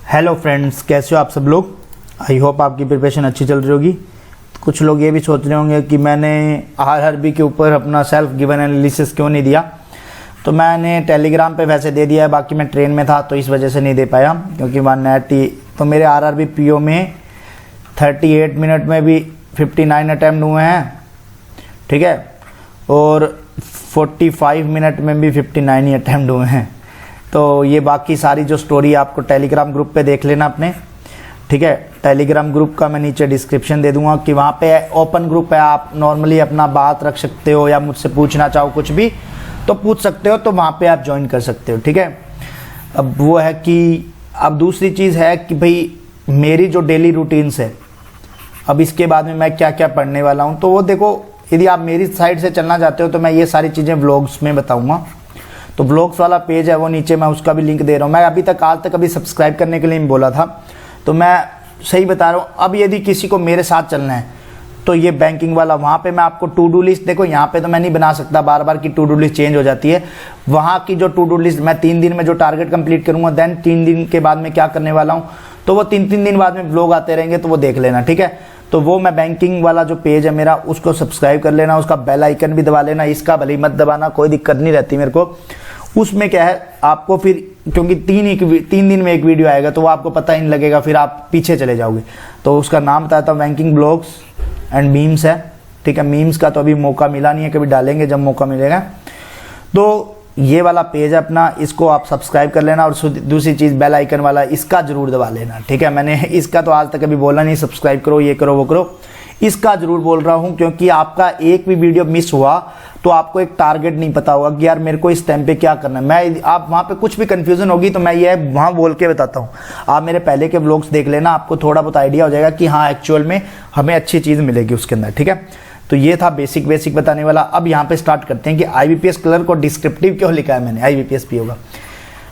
Hello friends, कैसे हो आप सब लोग। आई होप आपकी प्रिपरेशन अच्छी चल रही होगी। कुछ लोग ये भी सोच रहे होंगे कि मैंने आरआरबी के ऊपर अपना सेल्फ गिवन एनालिसिस क्यों नहीं दिया। तो मैंने टेलीग्राम पे वैसे दे दिया है, बाकी मैं ट्रेन में था तो इस वजह से नहीं दे पाया, क्योंकि वहाँ नेट ही तो मेरे आरआरबी पीओ में 38 मिनट में भी 59 अटैम्प्ट हुए हैं, ठीक है, और 45 मिनट में भी 59 ही अटैम्प्ट हुए हैं। तो ये बाकी सारी जो स्टोरी आपको टेलीग्राम ग्रुप पे देख लेना अपने, ठीक है। टेलीग्राम ग्रुप का मैं नीचे डिस्क्रिप्शन दे दूंगा कि वहाँ पे ओपन ग्रुप है, आप नॉर्मली अपना बात रख सकते हो या मुझसे पूछना चाहो कुछ भी तो पूछ सकते हो, तो वहाँ पे आप ज्वाइन कर सकते हो, ठीक है। अब वो है कि अब दूसरी चीज़ है कि भाई मेरी जो डेली रूटीन्स है, अब इसके बाद में मैं क्या क्या पढ़ने वाला हूँ, तो वो देखो, यदि आप मेरी साइड से चलना चाहते हो तो मैं ये सारी चीज़ें व्लॉग्स में बताऊँगा। तो व्लॉग्स वाला पेज है वो नीचे मैं उसका भी लिंक दे रहा हूँ। मैं अभी तक आज तक अभी सब्सक्राइब करने के लिए नहीं बोला था, तो मैं सही बता रहा हूँ। अब यदि किसी को मेरे साथ चलना है तो ये बैंकिंग वाला, वहाँ पे मैं आपको टू डू लिस्ट, देखो यहाँ पे तो मैं नहीं बना सकता, बार बार की टू डू लिस्ट चेंज हो जाती है। वहाँ की जो टू डू लिस्ट मैं 3 दिन में जो टारगेट कंप्लीट करूँगा, देन 3 दिन के बाद में क्या करने वाला हूँ, तो वो 3 दिन बाद में व्लॉग आते रहेंगे, तो वो देख लेना, ठीक है। तो वो मैं बैंकिंग वाला जो पेज है मेरा, उसको सब्सक्राइब कर लेना, उसका बेल आइकन भी दबा लेना, इसका भले मत दबाना, कोई दिक्कत नहीं रहती मेरे को। उसमें क्या है आपको फिर, क्योंकि 3 दिन में एक वीडियो आएगा तो वो आपको पता ही नहीं लगेगा, फिर आप पीछे चले जाओगे। तो उसका नाम बताता हूँ, बैंकिंग ब्लॉग्स एंड मीम्स है, ठीक है। मीम्स का तो अभी मौका मिला नहीं है, कभी डालेंगे जब मौका मिलेगा। तो ये वाला पेज है अपना, इसको आप सब्सक्राइब कर लेना, और दूसरी चीज़ बेल आइकन वाला, इसका जरूर दबा लेना, ठीक है। मैंने इसका तो आज तक कभी बोला नहीं, सब्सक्राइब करो, ये करो, वो करो, इसका जरूर बोल रहा हूँ, क्योंकि आपका एक भी वीडियो मिस हुआ तो आपको एक टारगेट नहीं पता होगा कि यार मेरे को इस टाइम पे क्या करना है। मैं आप वहाँ पे कुछ भी कंफ्यूजन होगी तो मैं ये वहाँ बोल के बताता हूँ। आप मेरे पहले के व्लॉग्स देख लेना, आपको थोड़ा बहुत आइडिया हो जाएगा कि हाँ एक्चुअल में हमें अच्छी चीज़ मिलेगी उसके अंदर, ठीक है। तो ये था बेसिक बताने वाला। अब यहाँ पे स्टार्ट करते हैं कि IBPS क्लर्क को डिस्क्रिप्टिव क्यों लिखा है मैंने IBPS PO का।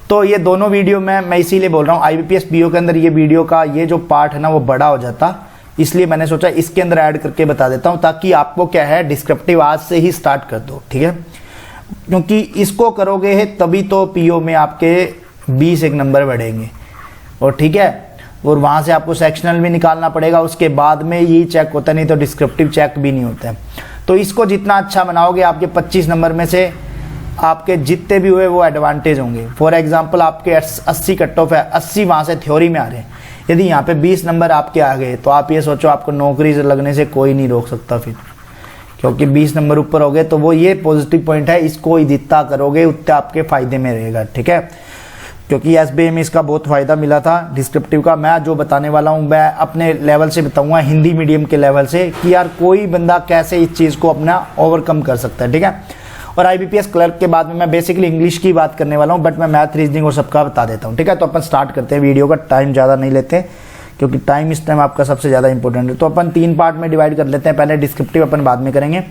तो ये दोनों वीडियो में मैं इसीलिए बोल रहा हूँ, IBPS PO के अंदर ये वीडियो का ये जो पार्ट है ना वो बड़ा हो जाता, इसलिए मैंने सोचा इसके अंदर ऐड करके बता देता हूँ, ताकि आपको क्या है डिस्क्रिप्टिव आज से ही स्टार्ट कर दो, ठीक है। क्योंकि इसको करोगे तभी तो PO में आपके 20 एक नंबर बढ़ेंगे, और ठीक है, और वहाँ से आपको सेक्शनल भी निकालना पड़ेगा, उसके बाद में ये चेक होता, नहीं तो डिस्क्रिप्टिव चेक भी नहीं होता है। तो इसको जितना अच्छा बनाओगे, आपके 25 नंबर में से आपके जितने भी हुए वो एडवांटेज होंगे। फॉर एग्जाम्पल आपके 80 कट ऑफ है, 80 वहाँ से थ्योरी में आ रहे हैं, यदि यहाँ पे 20 नंबर आपके आ गए तो आप ये सोचो आपको नौकरी से लगने से कोई नहीं रोक सकता फिर, क्योंकि 20 नंबर ऊपर हो गए। तो वो ये पॉजिटिव पॉइंट है, इसको जितना करोगे उतना आपके फायदे में रहेगा, ठीक है। क्योंकि SBA में इसका बहुत फ़ायदा मिला था डिस्क्रिप्टिव का। मैं जो बताने वाला हूँ मैं अपने लेवल से बताऊँगा, हिंदी मीडियम के लेवल से, कि यार कोई बंदा कैसे इस चीज़ को अपना ओवरकम कर सकता है, ठीक है। और IBPS क्लर्क के बाद में मैं बेसिकली इंग्लिश की बात करने वाला हूँ, बट मैं मैथ, रीजनिंग और सबका बता देता हूँ, ठीक है। तो अपन स्टार्ट करते हैं वीडियो का, टाइम ज़्यादा नहीं लेते क्योंकि टाइम इस टाइम आपका सबसे ज़्यादा इंपॉर्टेंट है। तो अपन 3 पार्ट में डिवाइड कर लेते हैं, पहले डिस्क्रिप्टिव अपन बाद में करेंगे।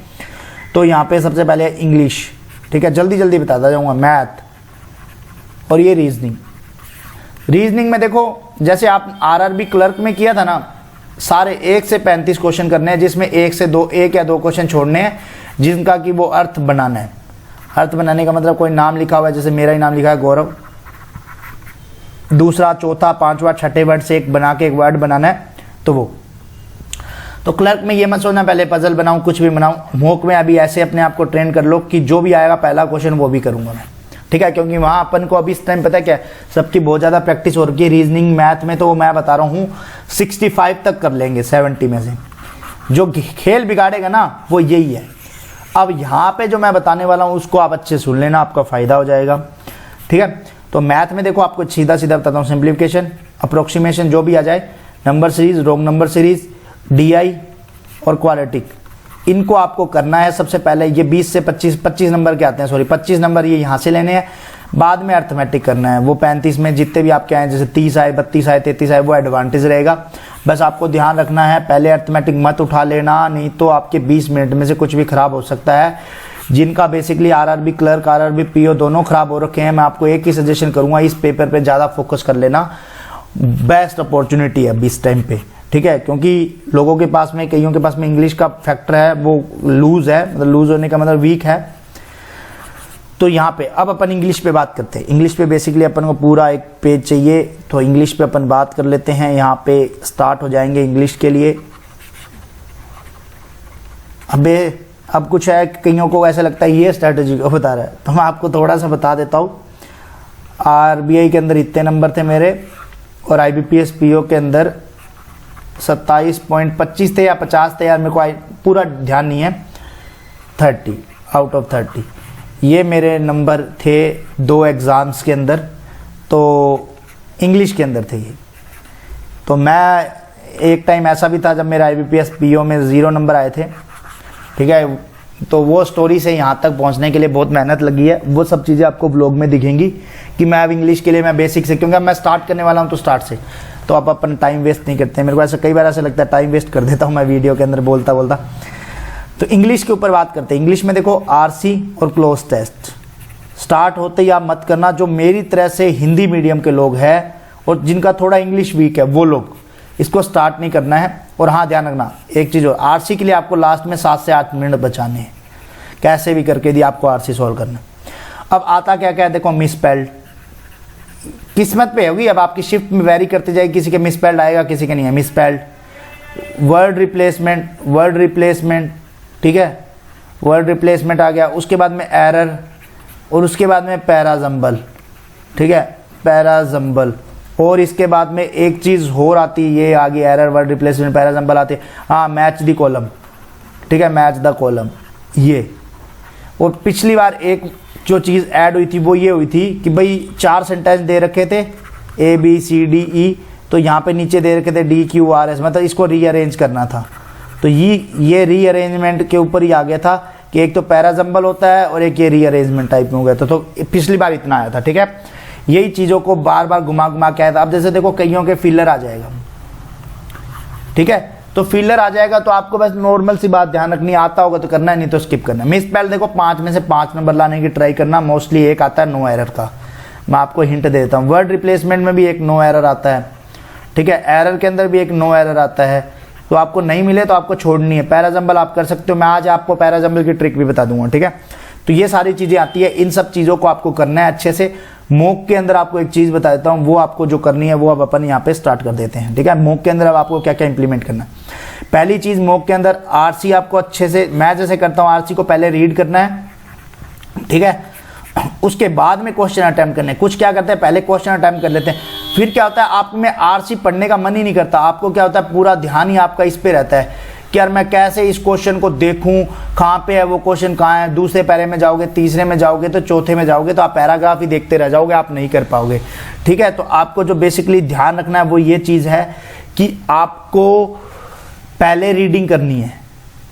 तो यहाँ पे सबसे पहले इंग्लिश, ठीक है, जल्दी बताता जाऊँगा, मैथ और ये रीजनिंग में देखो, जैसे आप आरआरबी क्लर्क में किया था ना, सारे 1 से 35 क्वेश्चन करने हैं, जिसमें 1 या 2 क्वेश्चन छोड़ने हैं, जिनका कि वो अर्थ बनाना है। अर्थ बनाने का मतलब कोई नाम लिखा हुआ है, जैसे मेरा ही नाम लिखा है गौरव, दूसरा, चौथा, 5वां, 6ठे वर्ड से एक बना के एक वर्ड बनाना है, तो वो। तो क्लर्क में ये मत सोचना पहले पजल बनाऊं, कुछ भी बनाऊं। मॉक में अभी ऐसे अपने आप को ट्रेन कर लो कि जो भी आएगा पहला क्वेश्चन वो भी करूंगा मैं, ठीक है। क्योंकि वहाँ अपन को अभी इस टाइम पता है क्या, सबकी बहुत ज़्यादा प्रैक्टिस हो रही है रीजनिंग मैथ में, तो मैं बता रहा हूँ 65 तक कर लेंगे 70 में से। जो खेल बिगाड़ेगा ना वो यही है। अब यहाँ पे जो मैं बताने वाला हूँ उसको आप अच्छे सुन लेना, आपका फ़ायदा हो जाएगा, ठीक है। तो मैथ में देखो आपको सीधा बताता हूँ, सिंप्लीफिकेशन, अप्रोक्सीमेशन जो भी आ जाए, number series, wrong number series, DI और क्वाड्रेटिक, इनको आपको करना है सबसे पहले। ये 20 से 25 नंबर के आते हैं, सॉरी 25 नंबर ये यहाँ से लेने हैं, बाद में अर्थमेटिक करना है। वो 35 में जितने भी आपके आए, जैसे 30 आए, 32 आए, 33 आए, वो एडवांटेज रहेगा। बस आपको ध्यान रखना है पहले अर्थमेटिक मत उठा लेना, नहीं तो आपके 20 मिनट में से कुछ भी खराब हो सकता है। जिनका basically RRB clerk, RRB PO दोनों खराब हो रखे हैं, मैं आपको एक ही सजेशन करूंगा, इस पेपर पे ज़्यादा फोकस कर लेना, बेस्ट अपॉर्चुनिटी है इस टाइम पे, ठीक है। क्योंकि लोगों के पास में, कईयों के पास में इंग्लिश का फैक्टर है वो लूज है, मतलब लूज होने का मतलब वीक है, तो यहाँ पे अब अपन इंग्लिश पे बात करते हैं। इंग्लिश पे बेसिकली अपन को पूरा एक पेज चाहिए, तो इंग्लिश पे अपन बात कर लेते हैं। यहाँ पे स्टार्ट हो जाएंगे इंग्लिश के लिए। अब कुछ है, कईयों को ऐसा लगता है ये स्ट्रैटेजी को बता रहा है, तो मैं आपको थोड़ा सा बता देता हूँ। आरबीआई के अंदर इतने नंबर थे मेरे, और आईबीपीएस पीओ के अंदर 27.25 थे या 50 थे, यार मेरे को पूरा ध्यान नहीं है। 30 आउट ऑफ 30 ये मेरे नंबर थे 2 एग्ज़ाम्स के अंदर, तो इंग्लिश के अंदर थे ये। तो मैं एक टाइम ऐसा भी था जब मेरा आईबीपीएस पीओ में 0 नंबर आए थे, ठीक है। तो वो स्टोरी से यहाँ तक पहुँचने के लिए बहुत मेहनत लगी है, वो सब चीज़ें आपको ब्लॉग में दिखेंगी कि मैं अब इंग्लिश के लिए मैं बेसिक से, क्योंकि अब मैं स्टार्ट करने वाला हूँ तो स्टार्ट से, तो आप अपन टाइम वेस्ट नहीं करते। मेरे को ऐसा कई बार ऐसा लगता है टाइम वेस्ट कर देता हूँ मैं वीडियो के अंदर बोलता बोलता। तो इंग्लिश के ऊपर बात करते हैं। इंग्लिश में देखो आरसी और क्लोज टेस्ट स्टार्ट होते ही आप मत करना। जो मेरी तरह से हिंदी मीडियम के लोग हैं और जिनका थोड़ा इंग्लिश वीक है, वो लोग इसको स्टार्ट नहीं करना है। और हाँ, ध्यान रखना एक चीज़ और, आरसी के लिए आपको लास्ट में 7 से 8 मिनट बचाने हैं, कैसे भी करके दी आपको आरसी सॉल्व करना। अब आता क्या क्या है, देखो मिसस्पेल्ड, किस्मत पे होगी, अब आपकी शिफ्ट में वेरी करती जाएगी, किसी के मिसस्पेल्ड आएगा, किसी के नहीं है मिसस्पेल्ड। वर्ड रिप्लेसमेंट, ठीक है, वर्ड रिप्लेसमेंट आ गया। उसके बाद में एरर, और उसके बाद में पैराजम्बल, ठीक है, पैराजम्बल। और इसके बाद में एक चीज़ और आती है, ये आ गई एरर, वर्ड रिप्लेसमेंट, पैराजम्बल आते हैं। हाँ, मैच द कॉलम, ठीक है, मैच द कॉलम ये। और पिछली बार एक जो चीज़ ऐड हुई थी वो ये हुई थी कि भाई 4 सेंटेंस दे रखे थे ABCDE, तो यहाँ पे नीचे दे रखे थे DQRS, मतलब इसको रीअरेंज करना था। तो ये रीअरेंजमेंट के ऊपर ही आ गया था कि एक तो पैराजम्बल होता है और एक ये रीअरेंजमेंट टाइप में हो गया था। तो पिछली बार इतना आया था, ठीक है। यही चीज़ों को बार बार घुमा घुमा के आया था। अब जैसे देखो कईयों के फिलर आ जाएगा, ठीक है, तो फिलर आ जाएगा तो आपको बस नॉर्मल सी बात ध्यान रखनी, आता होगा तो करना है, नहीं तो स्किप करना। मिसस्पेल देखो 5 में से 5 नंबर लाने की ट्राई करना, मोस्टली एक आता है नो एरर का, मैं आपको हिंट दे देता हूँ। वर्ड रिप्लेसमेंट में भी एक नो एरर आता है, ठीक है, एरर के अंदर भी एक नो एरर आता है। तो आपको नहीं मिले तो आपको छोड़नी है। पैराजम्बल आप कर सकते हो, मैं आज आपको पैराजम्बल की ट्रिक भी बता दूंगा, ठीक है। तो ये सारी चीज़ें आती है, इन सब चीज़ों को आपको करना है अच्छे से। मॉक के अंदर आपको एक चीज़ बता देता हूँ, वो आपको जो करनी है वो अब अपन यहाँ पे स्टार्ट कर देते हैं, ठीक है। मॉक के अंदर अब आपको क्या क्या इंप्लीमेंट करना है। पहली चीज़, मॉक के अंदर आरसी आपको अच्छे से, मैं जैसे करता हूँ, आरसी को पहले रीड करना है, ठीक है, उसके बाद में क्वेश्चन अटेम्प्ट करने। कुछ क्या करते हैं, पहले क्वेश्चन अटेम्प्ट कर लेते हैं, फिर क्या होता है आप में आरसी पढ़ने का मन ही नहीं करता। आपको क्या होता है, पूरा ध्यान ही आपका इस पे रहता है कि यार मैं कैसे इस क्वेश्चन को देखूं, कहाँ पे है वो क्वेश्चन, कहाँ है। दूसरे पैरे में जाओगे, तीसरे में जाओगे, तो चौथे में जाओगे तो आप पैराग्राफ ही देखते रह जाओगे, आप नहीं कर पाओगे, ठीक है। तो आपको जो बेसिकली ध्यान रखना है वो ये चीज़ है कि आपको पहले रीडिंग करनी है,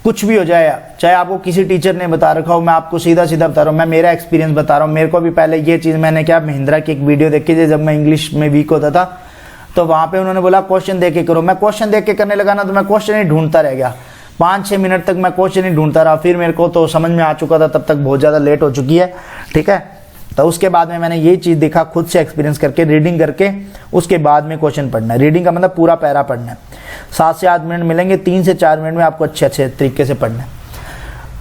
कुछ भी हो जाए, चाहे आपको किसी टीचर ने बता रखा हो, मैं आपको सीधा सीधा बता रहा हूँ, मैं मेरा एक्सपीरियंस बता रहा हूँ। मेरे को भी पहले ये चीज़, मैंने क्या, महिंद्रा की एक वीडियो देखी थी जब मैं इंग्लिश में वीक होता था, तो वहाँ पे उन्होंने बोला क्वेश्चन देख के करो। मैं क्वेश्चन देख के करने लगा ना, तो मैं क्वेश्चन ही ढूंढता रह गया, 5-6 मिनट तक मैं क्वेश्चन ही ढूंढता रहा। फिर मेरे को तो समझ में आ चुका था, तब तक बहुत ज़्यादा लेट हो चुकी है, ठीक है। तो उसके बाद में मैंने ये चीज़ देखा खुद से एक्सपीरियंस करके, रीडिंग करके उसके बाद में क्वेश्चन पढ़ना है। रीडिंग का मतलब पूरा पैरा पढ़ना है। 7 से 8 मिनट मिलेंगे, 3 से 4 मिनट में आपको अच्छे तरीके से पढ़ना है।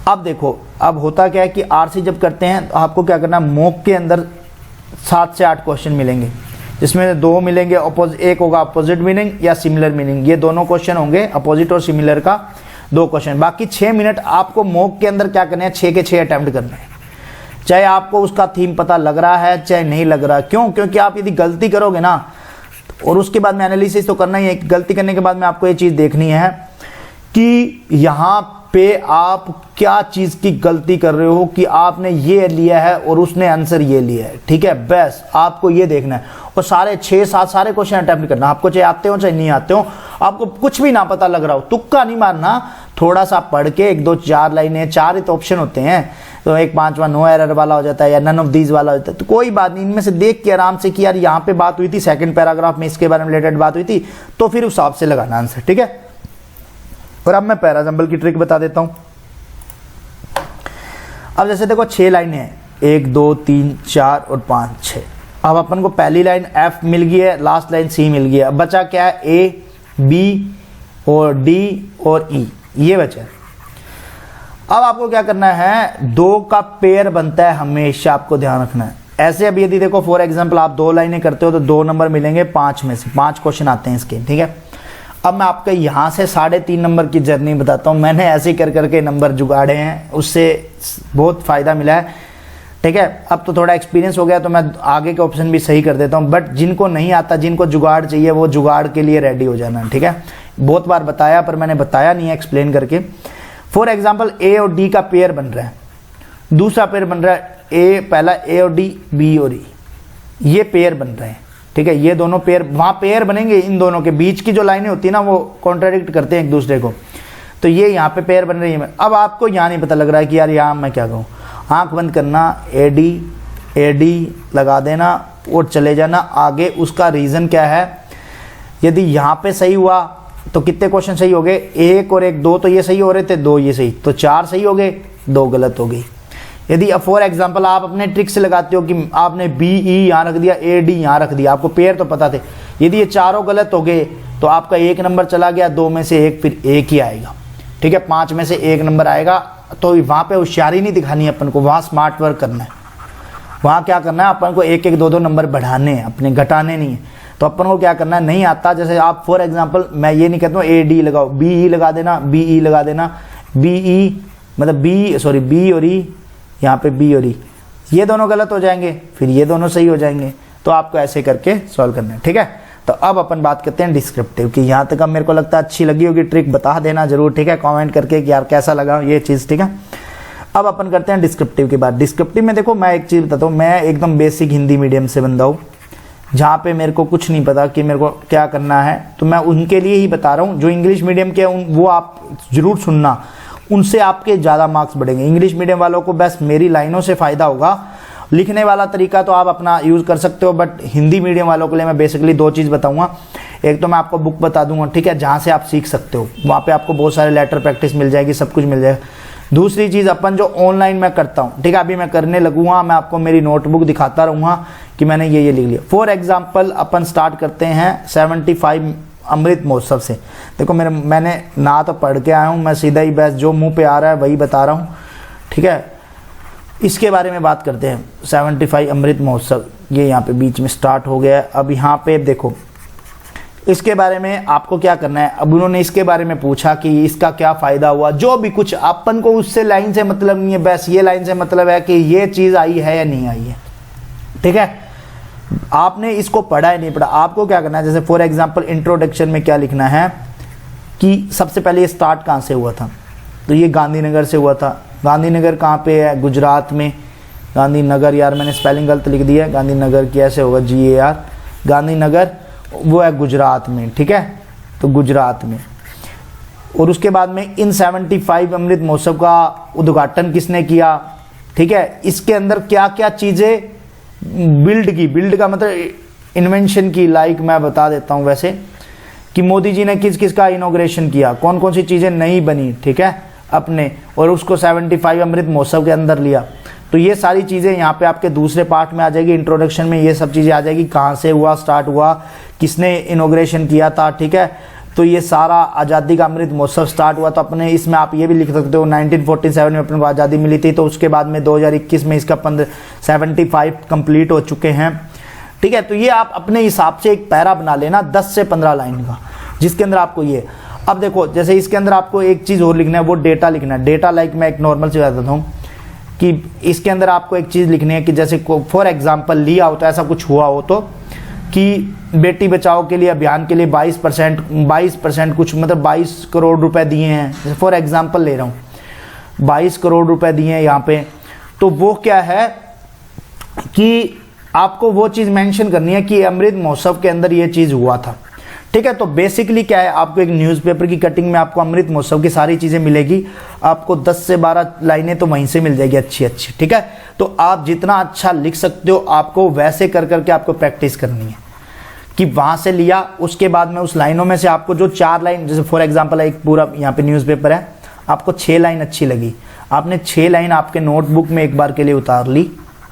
अब देखो, अब होता क्या है कि आरसी जब करते हैं तो आपको क्या करना है, मॉक के अंदर 7 से 8 क्वेश्चन मिलेंगे, जिसमें 2 मिलेंगे एक होगा अपोजिट मीनिंग या सिमिलर मीनिंग, ये दोनों क्वेश्चन होंगे, अपोजिट और सिमिलर का 2 क्वेश्चन। बाकी 6 मिनट आपको मॉक के अंदर क्या करना है, 6 के 6 अटेम्प्ट करना है, चाहे आपको उसका थीम पता लग रहा है चाहे नहीं लग रहा। क्यों? क्योंकि आप यदि गलती करोगे ना, और उसके बाद में एनालिसिस तो करना ही है, गलती करने के बाद में आपको ये चीज़ देखनी है कि यहाँ पे आप क्या चीज़ की गलती कर रहे हो कि आपने ये लिया है और उसने आंसर ये लिया है, ठीक है। बस आपको ये देखना है, और सारे 6-7 सारे क्वेश्चन अटेम्प्ट करना, आपको चाहे आते हो चाहे नहीं आते हो, आपको कुछ भी ना पता लग रहा हो, तुक्का नहीं मारना, थोड़ा सा पढ़ के 1-2-4 लाइनें, 4 ही तो ऑप्शन होते हैं, तो एक 5वां नो एरर वाला हो जाता है या नन ऑफ दीज वाला हो जाता है, तो कोई बात नहीं, इनमें से देख के आराम से कि यार यहाँ पे बात हुई थी, सेकंड पैराग्राफ में इसके बारे में रिलेटेड बात हुई थी, तो फिर उस हिसाब से लगाना आंसर, ठीक है। और अब मैं पैराजम्बल की ट्रिक बता देता हूं। अब जैसे देखो 6 लाइनें हैं, 1 2 3 4 और 5 6। अब अपन को पहली लाइन F मिल गई है, लास्ट लाइन C मिल गई है। अब बचा क्या है, A B और D और E, ये बचा है। अब आपको क्या करना है, 2 का पेयर बनता है हमेशा, आपको ध्यान रखना है। ऐसे अब यदि देखो फॉर एग्जांपल आप 2 लाइनें करते हो तो 2 नंबर मिलेंगे 5 में से, 5 क्वेश्चन आते हैं इसके, ठीक है। अब मैं आपको यहाँ से 3.5 नंबर की जर्नी बताता हूँ। मैंने ऐसे कर करके नंबर जुगाड़े हैं, उससे बहुत फ़ायदा मिला है, ठीक है। अब तो थोड़ा एक्सपीरियंस हो गया तो मैं आगे के ऑप्शन भी सही कर देता हूँ, बट जिनको नहीं आता, जिनको जुगाड़ चाहिए, वो जुगाड़ के लिए रेडी हो जाना, ठीक है। बहुत बार बताया पर मैंने बताया नहीं है एक्सप्लेन करके। फॉर एग्जाम्पल ए और डी का पेयर बन रहा है, दूसरा पेयर बन रहा है ए, पहला ए और डी, बी और ई, ये पेयर बन रहे हैं, ठीक है। ये दोनों पेयर, वहाँ पेयर बनेंगे, इन दोनों के बीच की जो लाइनें होती है ना वो कॉन्ट्राडिक्ट करते हैं एक दूसरे को, तो ये यहाँ पे पेयर बन रही है। अब आपको यहाँ नहीं पता लग रहा है कि यार यहाँ मैं क्या कहूँ, आंख बंद करना, ए डी लगा देना और चले जाना आगे। उसका रीज़न क्या है, यदि यहाँ पे सही हुआ तो कितने क्वेश्चन सही हो गए, 1 और 1 2 तो ये सही हो रहे थे, 2 ये सही, तो 4 सही हो गए, 2 गलत हो गई। यदि फॉर एग्जांपल आप अपने ट्रिक से लगाते हो कि आपने बी ई यहाँ रख दिया, ए डी यहाँ रख दिया, आपको पेयर तो पता थे, यदि ये चारों गलत हो गए तो आपका 1 नंबर चला गया, 2 में से 1 फिर 1 ही आएगा, ठीक है। 5 में से 1 नंबर आएगा, तो वहाँ पे होशियारी नहीं दिखानी है अपन को, वहाँ स्मार्ट वर्क करना है। वहाँ क्या करना है, अपन को 1-1 2-2 नंबर बढ़ाने हैं, अपने घटाने नहीं है। तो अपन को क्या करना है, नहीं आता, जैसे आप फॉर एग्जांपल, मैं ये नहीं कहता हूँ ए डी लगाओ, बी ई लगा देना, बी ई लगा देना, बी ई मतलब बी और ई, यहाँ पे बी और ई, ये दोनों गलत हो जाएंगे, फिर ये दोनों सही हो जाएंगे। तो आपको ऐसे करके सॉल्व करना है, ठीक है। तो अब अपन बात करते हैं डिस्क्रिप्टिव की। यहाँ तक अब मेरे को लगता है अच्छी लगी होगी ट्रिक, बता देना जरूर, ठीक है, कमेंट करके कि यार कैसा लगा ये चीज़, ठीक है। अब अपन करते हैं डिस्क्रिप्टिव की बात। डिस्क्रिप्टिव में देखो मैं एक चीज़ बताता हूँ, मैं एकदम बेसिक हिंदी मीडियम से बंदा हूँ, जहाँ पे मेरे को कुछ नहीं पता कि मेरे को क्या करना है, तो मैं उनके लिए ही बता रहा हूँ। जो इंग्लिश मीडियम के वो आप जरूर सुनना, उनसे आपके ज़्यादा मार्क्स बढ़ेंगे। इंग्लिश मीडियम वालों को बस मेरी लाइनों से फ़ायदा होगा, लिखने वाला तरीका तो आप अपना यूज़ कर सकते हो, बट हिंदी मीडियम वालों के लिए मैं बेसिकली 2 चीज़ बताऊंगा। एक तो मैं आपको बुक बता दूंगा, ठीक है, जहाँ से आप सीख सकते हो, वहाँ पे आपको बहुत सारे लेटर प्रैक्टिस मिल जाएगी, सब कुछ मिल जाएगा। दूसरी चीज़ अपन जो ऑनलाइन मैं करता हूँ, ठीक है, अभी मैं करने लगूंगा, मैं आपको मेरी नोटबुक दिखाता रहूँगा कि मैंने ये लिख लिया। फॉर एग्जाम्पल अपन स्टार्ट करते हैं 75 अमृत महोत्सव से। देखो मैंने ना तो पढ़ के आया हूँ, मैं सीधा ही बस जो मुंह पे आ रहा है वही बता रहा हूँ, ठीक है। इसके बारे में बात करते हैं, 75 अमृत महोत्सव, ये यहाँ पे बीच में स्टार्ट हो गया है। अब यहाँ पे देखो इसके बारे में आपको क्या करना है। अब उन्होंने इसके बारे में पूछा कि इसका क्या फ़ायदा हुआ, जो भी कुछ, अपन को उससे लाइन से मतलब नहीं है, बस ये लाइन से मतलब है कि ये चीज़ आई है या नहीं आई है, ठीक है। आपने इसको पढ़ा है नहीं पढ़ा, आपको क्या करना है, जैसे फॉर एग्जांपल इंट्रोडक्शन में क्या लिखना है कि सबसे पहले ये स्टार्ट कहाँ से हुआ था, तो ये गांधीनगर से हुआ था। गांधीनगर कहाँ पे है, गुजरात में। गांधीनगर, यार मैंने स्पेलिंग गलत लिख दिया है, गांधीनगर कैसे होगा, GAR, गांधीनगर वो है गुजरात में, ठीक है, तो गुजरात में। और उसके बाद में इन 75 अमृत महोत्सव का उद्घाटन किसने किया, ठीक है। इसके अंदर क्या क्या चीज़ें बिल्ड का मतलब इन्वेंशन की, लाइक मैं बता देता हूँ वैसे कि मोदी जी ने किस किस का इनॉग्रेशन किया, कौन कौन सी चीज़ें नई बनी, ठीक है, अपने, और उसको 75 अमृत महोत्सव के अंदर लिया। तो ये सारी चीज़ें यहाँ पे आपके दूसरे पार्ट में आ जाएगी, इंट्रोडक्शन में ये सब चीज़ें आ जाएगी, कहाँ से हुआ, स्टार्ट हुआ, किसने इनॉग्रेशन किया था, ठीक है। तो ये सारा आज़ादी का अमृत महोत्सव स्टार्ट हुआ, तो अपने इसमें आप ये भी लिख सकते हो 1947 में अपने को आज़ादी मिली थी, तो उसके बाद में 2021 में इसका 75 कंप्लीट हो चुके हैं, ठीक है। तो ये आप अपने हिसाब से एक पैरा बना लेना 10 से 15 लाइन का, जिसके अंदर आपको ये, अब देखो जैसे इसके अंदर आपको एक चीज़ और लिखना है, वो डेटा लिखना है। डेटा लाइक मैं एक नॉर्मल से बताता हूँ कि इसके अंदर आपको एक चीज़ लिखनी है कि जैसे फॉर एग्जांपल लिया हो तो ऐसा कुछ हुआ हो तो कि बेटी बचाओ के लिए अभियान के लिए 22% कुछ मतलब 22 करोड़ रुपए दिए हैं, जैसे फॉर एग्जांपल ले रहा हूँ, 22 करोड़ रुपए दिए हैं यहाँ पे। तो वो क्या है कि आपको वो चीज़ मेंशन करनी है कि अमृत महोत्सव के अंदर ये चीज़ हुआ था, ठीक है। तो बेसिकली क्या है, आपको एक न्यूज़पेपर की कटिंग में आपको अमृत महोत्सव की सारी चीज़ें मिलेगी, आपको 10 से 12 लाइनें तो वहीं से मिल जाएगी अच्छी अच्छी, ठीक है। तो आप जितना अच्छा लिख सकते हो आपको वैसे कर करके आपको प्रैक्टिस करनी है कि वहाँ से लिया, उसके बाद में उस लाइनों में से आपको जो 4 लाइन, जैसे फॉर एग्जाम्पल एक पूरा यहाँ पे न्यूज़पेपर है, आपको 6 लाइन अच्छी लगी, आपने 6 लाइन आपके नोटबुक में एक बार के लिए उतार ली,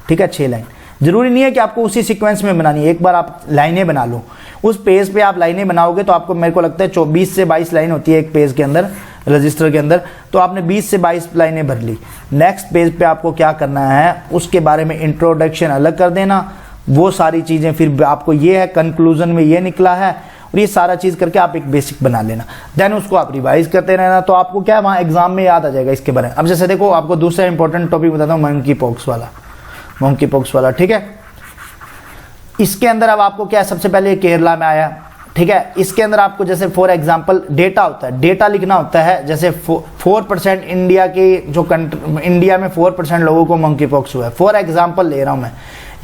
ठीक है। 6 लाइन जरूरी नहीं है कि आपको उसी सीक्वेंस में बनानी है, एक बार आप लाइनें बना लो, उस पेज पे आप लाइनें बनाओगे तो आपको, मेरे को लगता है 24 से 22 लाइन होती है एक पेज के अंदर, रजिस्टर के अंदर। तो आपने 20 से 22 लाइनें भर ली। नेक्स्ट पेज पे आपको क्या करना है, उसके बारे में इंट्रोडक्शन अलग कर देना, वो सारी चीज़ें, फिर आपको ये है कंक्लूजन में ये निकला है, और ये सारा चीज़ करके आप एक बेसिक बना लेना। देन उसको आप रिवाइज करते रहना, तो आपको क्या वहाँ एग्जाम में याद आ जाएगा इसके बारे में। अब जैसे देखो, आपको दूसरा इंपॉर्टेंट टॉपिक बताता हूँ, मंकी पॉक्स वाला, ठीक है। इसके अंदर अब आपको क्या है, सबसे पहले केरला में आया, ठीक है। इसके अंदर आपको जैसे फॉर एग्जांपल डेटा होता है, डेटा लिखना होता है। जैसे 4% इंडिया के जो इंडिया में 4% लोगों को मंकी पॉक्स हुआ है, फॉर एग्जांपल ले रहा हूं मैं।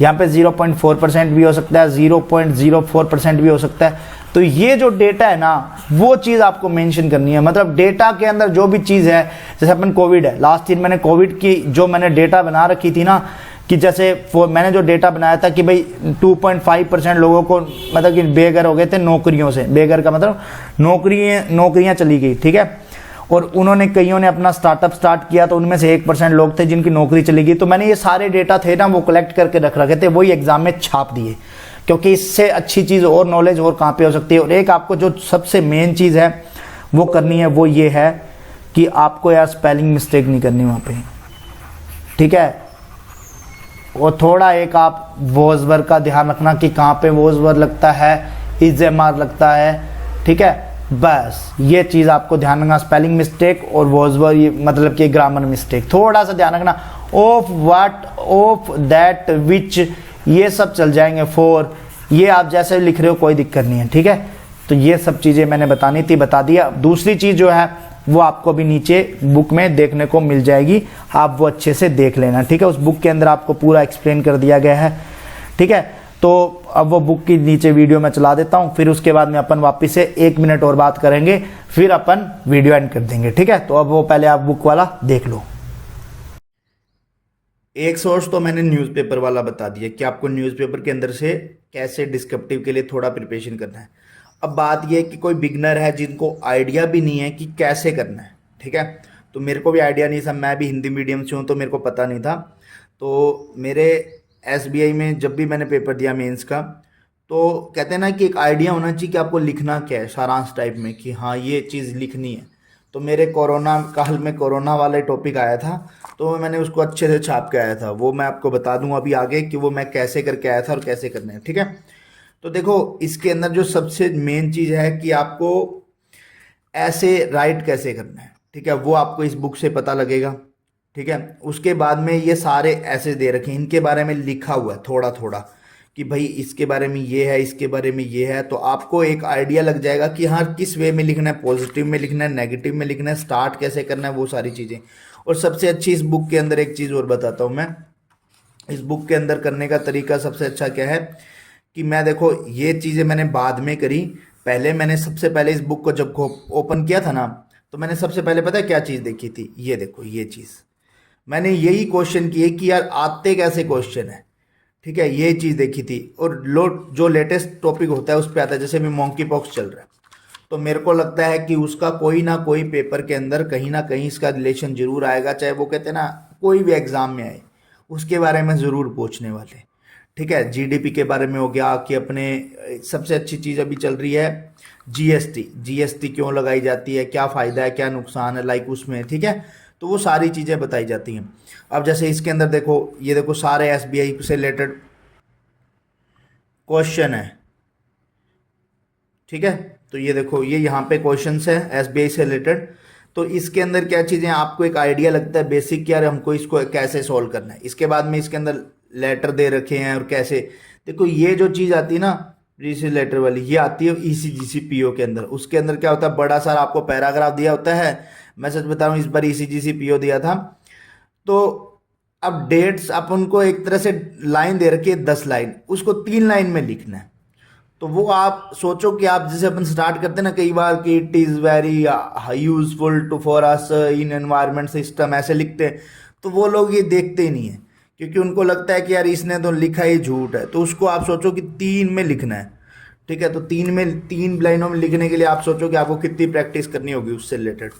यहाँ पे 0.4% भी हो सकता है, 0.04% भी हो सकता है। तो ये जो डेटा है ना, वो चीज़ आपको मेंशन करनी है। मतलब डेटा के अंदर जो भी चीज़ है, जैसे अपन कोविड है, लास्ट ईयर मैंने कोविड की जो मैंने डेटा बना रखी थी ना, कि जैसे मैंने जो डेटा बनाया था कि भाई 2.5% लोगों को मतलब कि बेघर हो गए थे नौकरियों से। बेघर का मतलब नौकरियां चली गई, ठीक है। और उन्होंने कईयों ने अपना स्टार्टअप स्टार्ट किया, तो उनमें से 1% लोग थे जिनकी नौकरी चली गई। तो मैंने ये सारे डेटा थे ना, वो कलेक्ट करके रख रखे थे, वही एग्जाम में छाप दिए, क्योंकि इससे अच्छी चीज़ और नॉलेज और कहाँ पे हो सकती है। और एक आपको जो सबसे मेन चीज़ है वो करनी है, वो ये है कि आपको यार स्पेलिंग मिस्टेक नहीं करनी वहाँ पे, ठीक है। और थोड़ा एक आप वोजवर का ध्यान रखना कि कहाँ पे वोजवर लगता है, इजेमार लगता है, ठीक है। बस ये चीज़ आपको ध्यान रखना, स्पेलिंग मिस्टेक और वोजवर, ये मतलब कि ग्रामर मिस्टेक थोड़ा सा ध्यान रखना। ऑफ, व्हाट, ऑफ, दैट, विच, ये सब चल जाएंगे। फॉर, ये आप जैसे लिख रहे हो कोई दिक्कत नहीं है, ठीक है। तो ये सब चीज़ें मैंने बतानी थी, बता दिया। दूसरी चीज़ जो है वो आपको भी नीचे बुक में देखने को मिल जाएगी, आप वो अच्छे से देख लेना, ठीक है। उस बुक के अंदर आपको पूरा एक्सप्लेन कर दिया गया है, ठीक है। तो अब वो बुक की नीचे वीडियो मैं चला देता हूँ, फिर उसके बाद में अपन वापस से 1 मिनट और बात करेंगे, फिर अपन वीडियो एंड कर देंगे, ठीक है। तो अब वो पहले आप बुक वाला देख लो। एक सोर्स तो मैंने न्यूज़पेपर वाला बता दिया कि आपको न्यूज़पेपर के अंदर से कैसे डिस्क्रिप्टिव के लिए थोड़ा प्रिपरेशन करना है। अब बात यह है कि कोई बिगनर है जिनको आइडिया भी नहीं है कि कैसे करना है, ठीक है। तो मेरे को भी आइडिया नहीं था, मैं भी हिंदी मीडियम से हूँ, तो मेरे को पता नहीं था। तो मेरे SBI में जब भी मैंने पेपर दिया मेंस का, तो कहते हैं ना कि एक आइडिया होना चाहिए कि आपको लिखना क्या है, सारांश टाइप में, कि हाँ ये चीज़ लिखनी है। तो मेरे कोरोना काल में कोरोना वाला टॉपिक आया था, तो मैंने उसको अच्छे से छाप के आया था। वो मैं आपको बता दूं अभी आगे कि वो मैं कैसे करके आया था और कैसे करना है, ठीक है। तो देखो, इसके अंदर जो सबसे मेन चीज़ है कि आपको ऐसे राइट कैसे करना है, ठीक है, वो आपको इस बुक से पता लगेगा, ठीक है। उसके बाद में ये सारे ऐसे दे रखे हैं, इनके बारे में लिखा हुआ है थोड़ा थोड़ा कि भाई इसके बारे में ये है, इसके बारे में ये है। तो आपको एक आइडिया लग जाएगा कि हाँ किस वे में लिखना है, पॉजिटिव में लिखना है, नेगेटिव में लिखना है, स्टार्ट कैसे करना है, वो सारी चीज़ें। और सबसे अच्छी इस बुक के अंदर एक चीज़ और बताता हूँ मैं, इस बुक के अंदर करने का तरीका सबसे अच्छा क्या है कि मैं, देखो ये चीज़ें मैंने बाद में करी, पहले मैंने सबसे पहले इस बुक को जब ओपन किया था ना, तो मैंने सबसे पहले पता है क्या चीज़ देखी थी, ये देखो ये चीज़ मैंने यही क्वेश्चन किए कि यार आते कैसे क्वेश्चन है, ठीक है, ये चीज़ देखी थी। और जो लेटेस्ट टॉपिक होता है उस पर आता है, जैसे अभी मंकी पॉक्स चल रहा है, तो मेरे को लगता है कि उसका कोई ना कोई पेपर के अंदर कहीं ना कहीं इसका रिलेशन जरूर आएगा, चाहे वो कहते हैं ना कोई भी एग्जाम में आए, उसके बारे में ज़रूर पूछने वाले, ठीक है। GDP के बारे में हो गया कि अपने सबसे अच्छी चीज़ अभी चल रही है GST क्यों लगाई जाती है, क्या फ़ायदा है, क्या नुकसान है, लाइक उसमें, ठीक है। तो वो सारी चीज़ें बताई जाती हैं। अब जैसे इसके अंदर देखो, ये देखो सारे SBI से रिलेटेड क्वेश्चन है, ठीक है। तो ये देखो ये यहाँ पे क्वेश्चंस है SBI से रिलेटेड। तो इसके अंदर क्या चीज़ें आपको एक आइडिया लगता है बेसिक, यार हमको इसको कैसे सॉल्व करना है। इसके बाद में इसके अंदर लेटर दे रखे हैं और कैसे, देखो ये जो चीज़ आती है ना रिसीव लेटर वाली, ये आती है ECGC PO के अंदर। उसके अंदर क्या होता है, बड़ा सारा आपको पैराग्राफ दिया होता है। मैं सच बता रहा हूँ, इस बार ECGC PO दिया था, तो अब डेट्स आप उनको एक तरह से लाइन दे रखी है 10 लाइन, उसको 3 लाइन में लिखना है। तो वो आप सोचो कि आप जैसे अपन स्टार्ट करते हैं ना कई बार कि it is very useful to for us in environment system, ऐसे लिखते हैं। तो वो लोग ये देखते ही नहीं है, क्योंकि उनको लगता है कि यार इसने तो लिखा ही झूठ है। तो उसको आप सोचो कि 3 में लिखना है, ठीक है। तो 3 लाइनों में लिखने के लिए आप सोचो कि आपको कितनी प्रैक्टिस करनी होगी उससे रिलेटेड।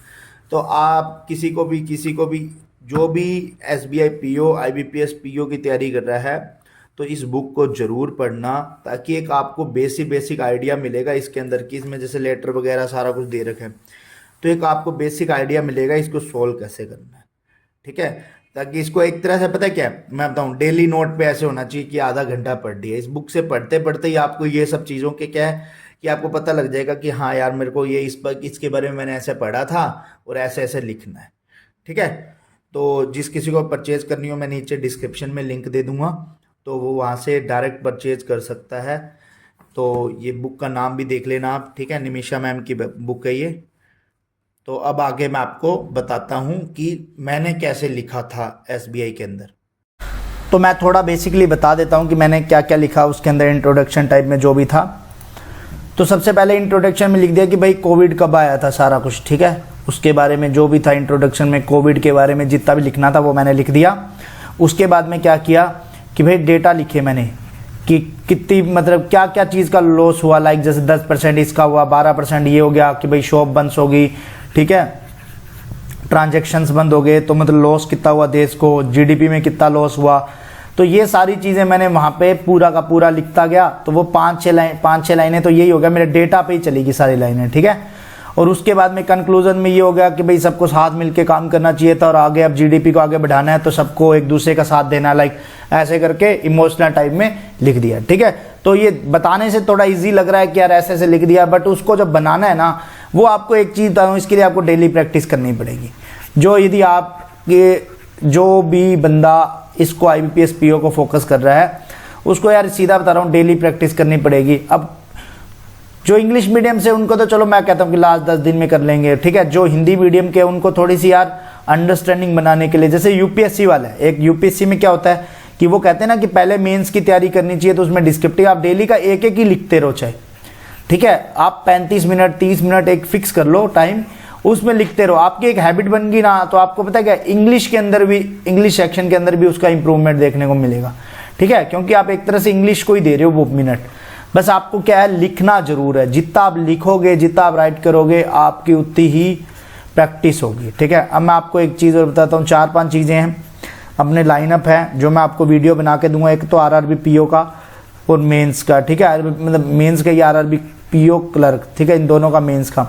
तो आप किसी को भी जो भी SBI PO IBPS PO की तैयारी कर रहा है, तो इस बुक को ज़रूर पढ़ना, ताकि एक आपको बेसिक आइडिया मिलेगा इसके अंदर कि इसमें जैसे लेटर वगैरह सारा कुछ दे रखे हैं, तो एक आपको बेसिक आइडिया मिलेगा इसको सोल्व कैसे करना है, ठीक है। ताकि इसको एक तरह से पता है क्या है, मैं बताऊं, डेली नोट पे ऐसे होना चाहिए कि आधा घंटा पढ़ लिया। इस बुक से पढ़ते पढ़ते ही आपको ये सब चीज़ों के क्या है कि आपको पता लग जाएगा कि हाँ यार मेरे को ये इसके बारे में मैंने ऐसे पढ़ा था और ऐसे ऐसे लिखना है, ठीक है। तो जिस किसी को परचेज करनी हो मैं नीचे डिस्क्रिप्शन में लिंक दे दूंगा, तो वो वहाँ से डायरेक्ट परचेज कर सकता है। तो ये बुक का नाम भी देख लेना आप, ठीक है, निमिषा मैम की बुक है ये। तो अब आगे मैं आपको बताता हूँ कि मैंने कैसे लिखा था SBI के अंदर। तो मैं थोड़ा बेसिकली बता देता हूँ कि मैंने क्या क्या लिखा उसके अंदर, इंट्रोडक्शन टाइप में जो भी था। तो सबसे पहले इंट्रोडक्शन में लिख दिया कि भाई कोविड कब आया था, सारा कुछ, ठीक है, उसके बारे में जो भी था इंट्रोडक्शन में, कोविड के बारे में जितना भी लिखना था वो मैंने लिख दिया। उसके बाद में क्या किया कि भाई डेटा लिखे मैंने कि कितनी मतलब क्या क्या चीज़ का लॉस हुआ, लाइक जैसे 10% इसका हुआ, 12% ये हो गया कि भाई शॉप बंद हो गई, ठीक है, ट्रांजैक्शंस बंद हो गए, तो मतलब लॉस कितना हुआ देश को, GDP में कितना लॉस हुआ। तो ये सारी चीज़ें मैंने वहाँ पे पूरा का पूरा लिखता गया। तो वो 5-6 लाइनें तो यही हो गया, मेरे डेटा पे ही चलेगी सारी लाइनें, ठीक है। और उसके बाद में कंक्लूजन में ये हो गया कि भाई सबको साथ मिलके काम करना चाहिए था और आगे अब GDP को आगे बढ़ाना है तो सबको एक दूसरे का साथ देना, लाइक ऐसे करके इमोशनल टाइप में लिख दिया, ठीक है। तो ये बताने से थोड़ा इजी लग रहा है कि यार ऐसे ऐसे लिख दिया, बट उसको जब बनाना है ना, वो आपको एक चीज़ बताऊँ, इसके लिए आपको डेली प्रैक्टिस करनी पड़ेगी। जो यदि आपके जो भी बंदा इसको IBPS PO को फोकस कर रहा है उसको यार सीधा बता रहा हूँ डेली प्रैक्टिस करनी पड़ेगी। अब जो इंग्लिश मीडियम से उनको तो चलो मैं कहता हूँ कि लास्ट 10 दिन में कर लेंगे, ठीक है। जो हिंदी मीडियम के उनको थोड़ी सी यार अंडरस्टैंडिंग बनाने के लिए, जैसे UPSC वाला है, एक UPSC में क्या होता है कि वो कहते हैं ना कि पहले मेंस की तैयारी करनी चाहिए, तो उसमें डिस्क्रिप्टिव आप डेली का एक एक ही लिखते रहो चाहे, ठीक है। आप 35 मिनट 30 मिनट एक फिक्स कर लो टाइम, उसमें लिखते रहो, आपकी एक हैबिट बन गई ना, तो आपको पता है क्या, इंग्लिश के अंदर भी, इंग्लिश सेक्शन के अंदर भी उसका इंप्रूवमेंट देखने को मिलेगा, ठीक है। क्योंकि आप एक तरह से इंग्लिश को ही दे रहे हो वो मिनट, बस आपको क्या है लिखना जरूर है। जितना आप लिखोगे, जितना आप राइट करोगे, आपकी उतनी ही प्रैक्टिस होगी, ठीक है। अब मैं आपको एक चीज़ और बताता हूँ, 4-5 चीज़ें हैं अपने लाइनअप है जो मैं आपको वीडियो बना के दूंगा। एक तो RRB PO का और मेंस का, ठीक है, मतलब मेंस का या RRB PO क्लर्क, ठीक है, इन दोनों का मेंस का।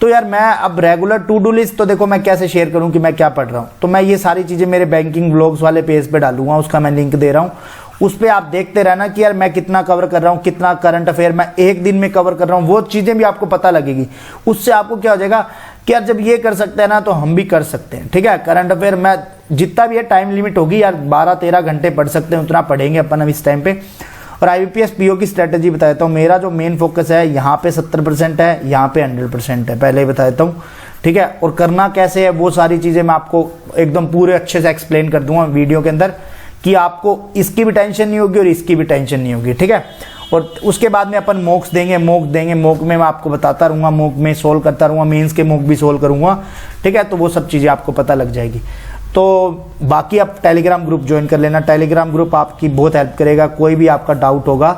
तो यार मैं अब रेगुलर टू डू लिस्ट तो देखो मैं कैसे शेयर करूं कि मैं क्या पढ़ रहा हूं, तो मैं ये सारी चीज़ें मेरे बैंकिंग व्लॉग्स वाले पेज पे डालूंगा, उसका मैं लिंक दे रहा हूं, उस पर आप देखते रहना कि यार मैं कितना कवर कर रहा हूँ, कितना करंट अफेयर मैं एक दिन में कवर कर रहा हूँ, वो चीज़ें भी आपको पता लगेगी। उससे आपको क्या हो जाएगा कि यार जब ये कर सकते हैं ना तो हम भी कर सकते हैं, ठीक है। करंट अफेयर मैं जितना भी है, टाइम लिमिट होगी यार, 12-13 घंटे पढ़ सकते हैं, उतना पढ़ेंगे अपन अब इस टाइम पे। और IBPS PO की स्ट्रेटेजी बता देता हूँ। मेरा जो मेन फोकस है यहाँ पे 70% है, यहाँ पे 100% है, पहले ही बता देता हूँ, ठीक है। और करना कैसे है वो सारी चीज़ें मैं आपको एकदम पूरे अच्छे से एक्सप्लेन कर दूंगा वीडियो के अंदर, कि आपको इसकी भी टेंशन नहीं होगी और इसकी भी टेंशन नहीं होगी, ठीक है। और उसके बाद में अपन मॉक्स देंगे, मॉक में मैं आपको बताता रहूँगा, मॉक में सोल्व करता रहूँगा, मेंस के मॉक भी सोल्व करूँगा, ठीक है। तो वो सब चीज़ें आपको पता लग जाएगी। तो बाकी आप टेलीग्राम ग्रुप ज्वाइन कर लेना, टेलीग्राम ग्रुप आपकी बहुत हेल्प करेगा, कोई भी आपका डाउट होगा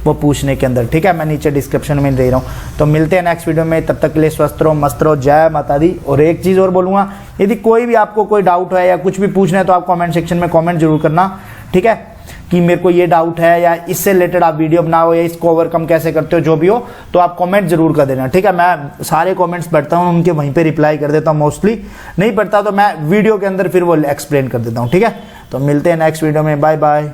वो पूछने के अंदर, ठीक है। मैं नीचे डिस्क्रिप्शन में दे रहा हूँ। तो मिलते हैं नेक्स्ट वीडियो में, तब तक के लिए स्वस्थ रहो, मस्त रहो, जय माता दी। और एक चीज़ और बोलूँगा, यदि कोई भी आपको कोई डाउट है या कुछ भी पूछना है तो आप कमेंट सेक्शन में कमेंट जरूर करना, ठीक है, कि मेरे को ये डाउट है या इससे रिलेटेड आप वीडियो बनाओ या इसको ओवरकम कैसे करते हो, जो भी हो, तो आप कमेंट जरूर कर देना, ठीक है। मैं सारे कमेंट्स पढ़ता हूँ, उनके वहीं पे रिप्लाई कर देता हूँ, मोस्टली नहीं पढ़ता तो मैं वीडियो के अंदर फिर वो एक्सप्लेन कर देता हूँ, ठीक है। तो मिलते हैं नेक्स्ट वीडियो में, बाय बाय।